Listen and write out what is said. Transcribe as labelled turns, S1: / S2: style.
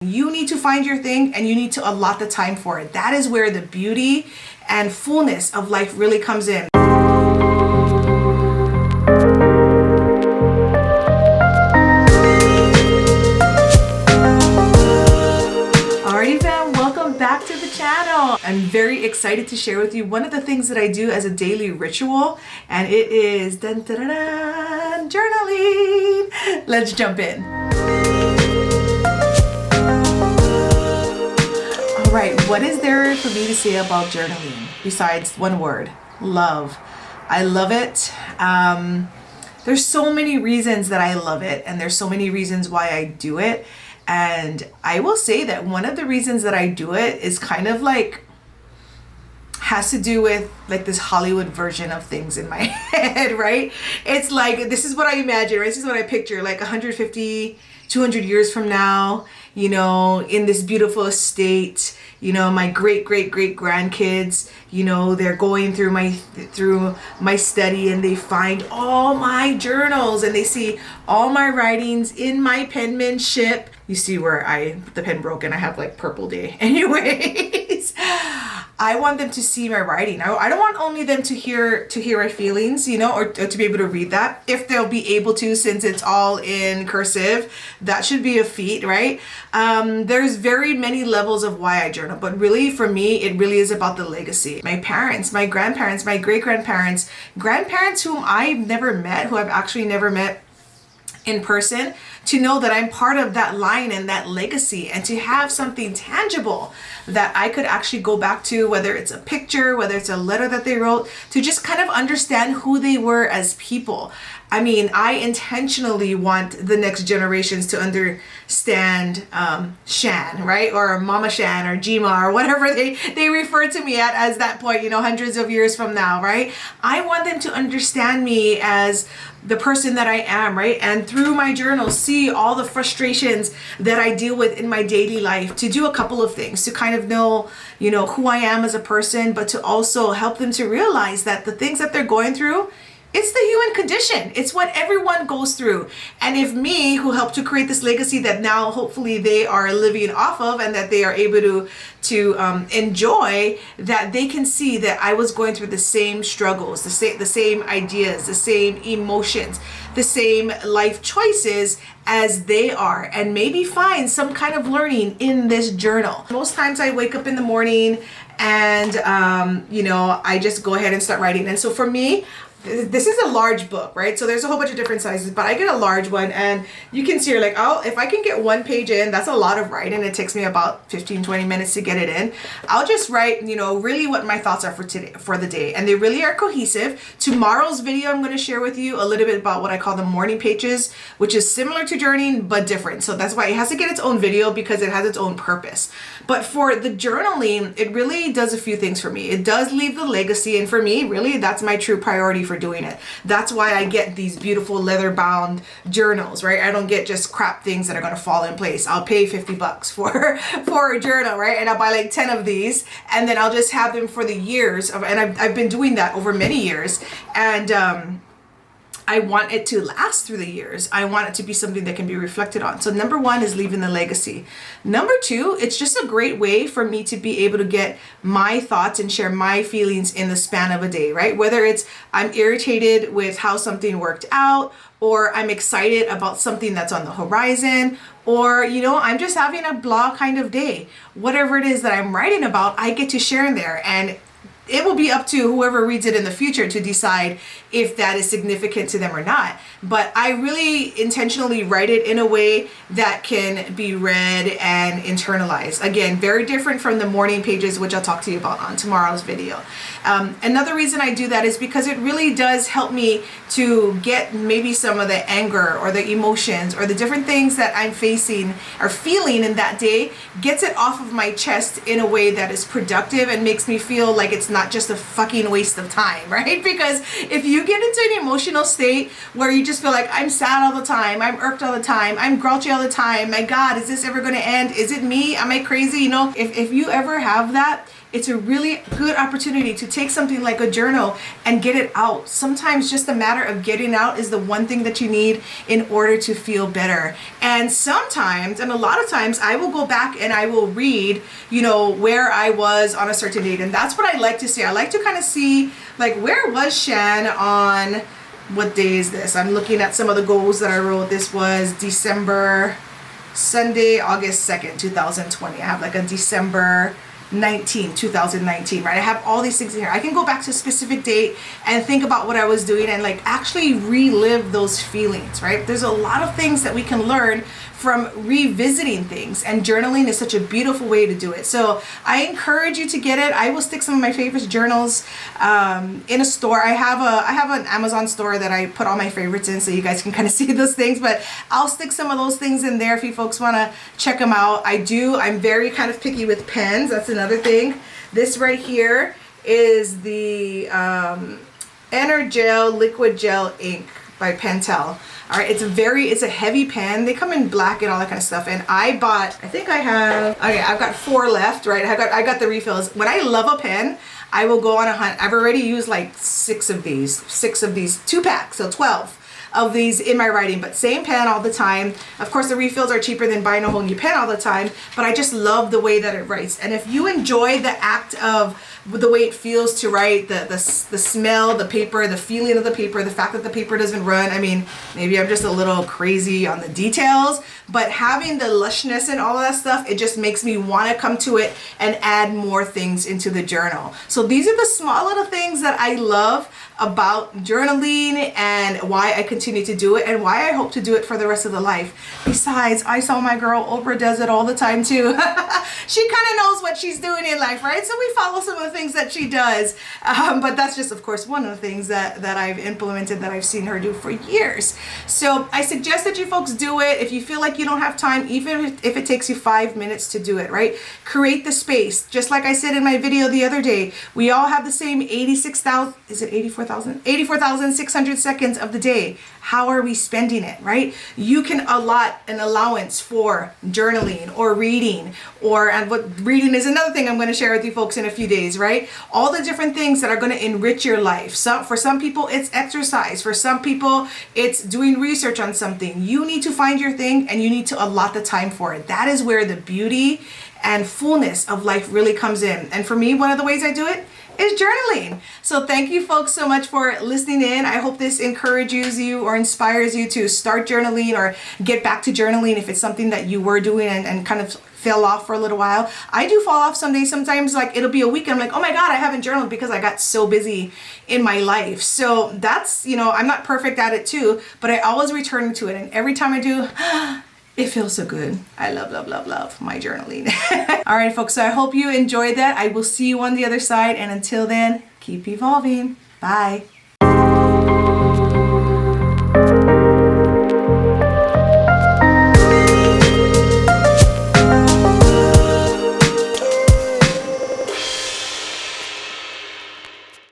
S1: You need to find your thing and you need to allot the time for it. That is where the beauty and fullness of life really comes in. Alrighty fam, welcome back to the channel. I'm very excited to share with you one of the things that I do as a daily ritual, and it is dun, dun, dun, dun, journaling. Let's jump in. All right, what is there for me to say about journaling besides one word? Love. I love it. There's so many reasons that I love it, and there's so many reasons why I do it. And I will say that one of the reasons that I do it is kind of like has to do with like this Hollywood version of things in my head, right? It's like, this is what I imagine, right? This is what I picture, like 150, 200 years from now, you know, in this beautiful estate, you know, my great grandkids, you know, they're going through my study and they find all my journals and they see all my writings in my penmanship. You see where the pen broke and I have like purple day. Anyways, I want them to see my writing. I don't want only them to hear my feelings, you know, or to be able to read that. If they'll be able to, since it's all in cursive, that should be a feat, right? There's very many levels of why I journal, but really for me, it really is about the legacy. My parents, my grandparents, my great-grandparents, grandparents whom I've never met, who I've actually never met in person, to know that I'm part of that line and that legacy, and to have something tangible that I could actually go back to, whether it's a picture, whether it's a letter that they wrote, to just kind of understand who they were as people. I mean, I intentionally want the next generations to understand Shan, right? Or Mama Shan or Jima or whatever they refer to me at that point, you know, hundreds of years from now, right? I want them to understand me as the person that I am, right? And through my journals, see all the frustrations that I deal with in my daily life, to do a couple of things, to kind of know, you know, who I am as a person, but to also help them to realize that the things that they're going through, it's the human condition. It's what everyone goes through. And if me, who helped to create this legacy that now hopefully they are living off of and that they are able to enjoy, that they can see that I was going through the same struggles, the same ideas, the same emotions, the same life choices as they are, and maybe find some kind of learning in this journal. Most times I wake up in the morning and, you know, I just go ahead and start writing. And so for me, this is a large book, right? So there's a whole bunch of different sizes, but I get a large one, and you can see here, like, oh, if I can get one page in, that's a lot of writing. It takes me about 15-20 minutes to get it in. I'll just write, you know, really what my thoughts are for today, for the day, and they really are cohesive. Tomorrow's video, I'm going to share with you a little bit about what I call the morning pages, which is similar to journaling but different. So that's why it has to get its own video, because it has its own purpose. But for the journaling, it really does a few things for me. It does leave the legacy, and for me, really, that's my true priority for doing it. That's why I get these beautiful leather bound journals, right? I don't get just crap things that are going to fall in place. I'll pay $50 for a journal, right? And I'll buy like 10 of these, and then I'll just have them for the years of, and I've been doing that over many years, and I want it to last through the years. I want it to be something that can be reflected on. So number one is leaving the legacy. Number two, it's just a great way for me to be able to get my thoughts and share my feelings in the span of a day, right? Whether it's I'm irritated with how something worked out, or I'm excited about something that's on the horizon, or, you know, I'm just having a blah kind of day. Whatever it is that I'm writing about, I get to share in there, and it will be up to whoever reads it in the future to decide if that is significant to them or not. But I really intentionally write it in a way that can be read and internalized. Again, very different from the morning pages, which I'll talk to you about on tomorrow's video. Another reason I do that is because it really does help me to get maybe some of the anger or the emotions or the different things that I'm facing or feeling in that day, gets it off of my chest in a way that is productive and makes me feel like it's not just a fucking waste of time, right? Because if you get into an emotional state where you just feel like I'm sad all the time, I'm irked all the time, I'm grouchy all the time, my God, is this ever going to end? Is it me? Am I crazy? You know, if you ever have that, it's a really good opportunity to take something like a journal and get it out. Sometimes just a matter of getting out is the one thing that you need in order to feel better. And sometimes, and a lot of times, I will go back and I will read, you know, where I was on a certain date. And that's what I like to see. I like to kind of see, like, where was Shan on, what day is this? I'm looking at some of the goals that I wrote. This was Sunday, August 2nd, 2020. I have like a December 2019, right? I have all these things in here. I can go back to a specific date and think about what I was doing and like actually relive those feelings, right? There's a lot of things that we can learn from revisiting things, and journaling is such a beautiful way to do it. So I encourage you to get it. I will stick some of my favorite journals in a store. I have an Amazon store that I put all my favorites in, so you guys can kind of see those things, but I'll stick some of those things in there if you folks want to check them out. I'm very kind of picky with pens. That's another thing. This right here is the Energel Liquid Gel Ink by Pentel. All right, it's a heavy pen. They come in black and all that kind of stuff. And I think I have, okay, I've got 4 left, right? I got the refills. When I love a pen, I will go on a hunt. I've already used like 6 of these, 2 packs, so 12 of these in my writing, but same pen all the time. Of course, the refills are cheaper than buying a whole new pen all the time, but I just love the way that it writes. And if you enjoy the act of the way it feels to write, the smell, the paper, the feeling of the paper, the fact that the paper doesn't run, I mean, maybe I'm just a little crazy on the details, but having the lushness and all of that stuff, it just makes me want to come to it and add more things into the journal. So these are the small little things that I love about journaling and why I continue to do it and why I hope to do it for the rest of the life. Besides, I saw my girl Oprah does it all the time too. She kind of knows what she's doing in life, right? So we follow some of the things that she does. But that's just, of course, one of the things that I've implemented, that I've seen her do for years. So I suggest that you folks do it. If you feel like you don't have time, even if it takes you 5 minutes to do it, right? Create the space. Just like I said in my video the other day, we all have the same 86,000, is it 84,000? 84,600 seconds of the day. How are we spending it, right? You can allot an allowance for journaling or reading, and what reading is another thing I'm going to share with you folks in a few days, right? All the different things that are going to enrich your life. For some people, it's exercise. For some people, it's doing research on something. You need to find your thing and you need to allot the time for it. That is where the beauty and fullness of life really comes in. And for me, one of the ways I do it is journaling. So thank you folks so much for listening in. I hope this encourages you or inspires you to start journaling or get back to journaling if it's something that you were doing and kind of fell off for a little while. I do fall off some days. Sometimes like it'll be a week and I'm like, oh my God, I haven't journaled because I got so busy in my life. So that's, I'm not perfect at it too, but I always return to it. And every time I do, it feels so good. I love, love, love, love my journaling. All right, folks, so I hope you enjoyed that. I will see you on the other side. And until then, keep evolving. Bye.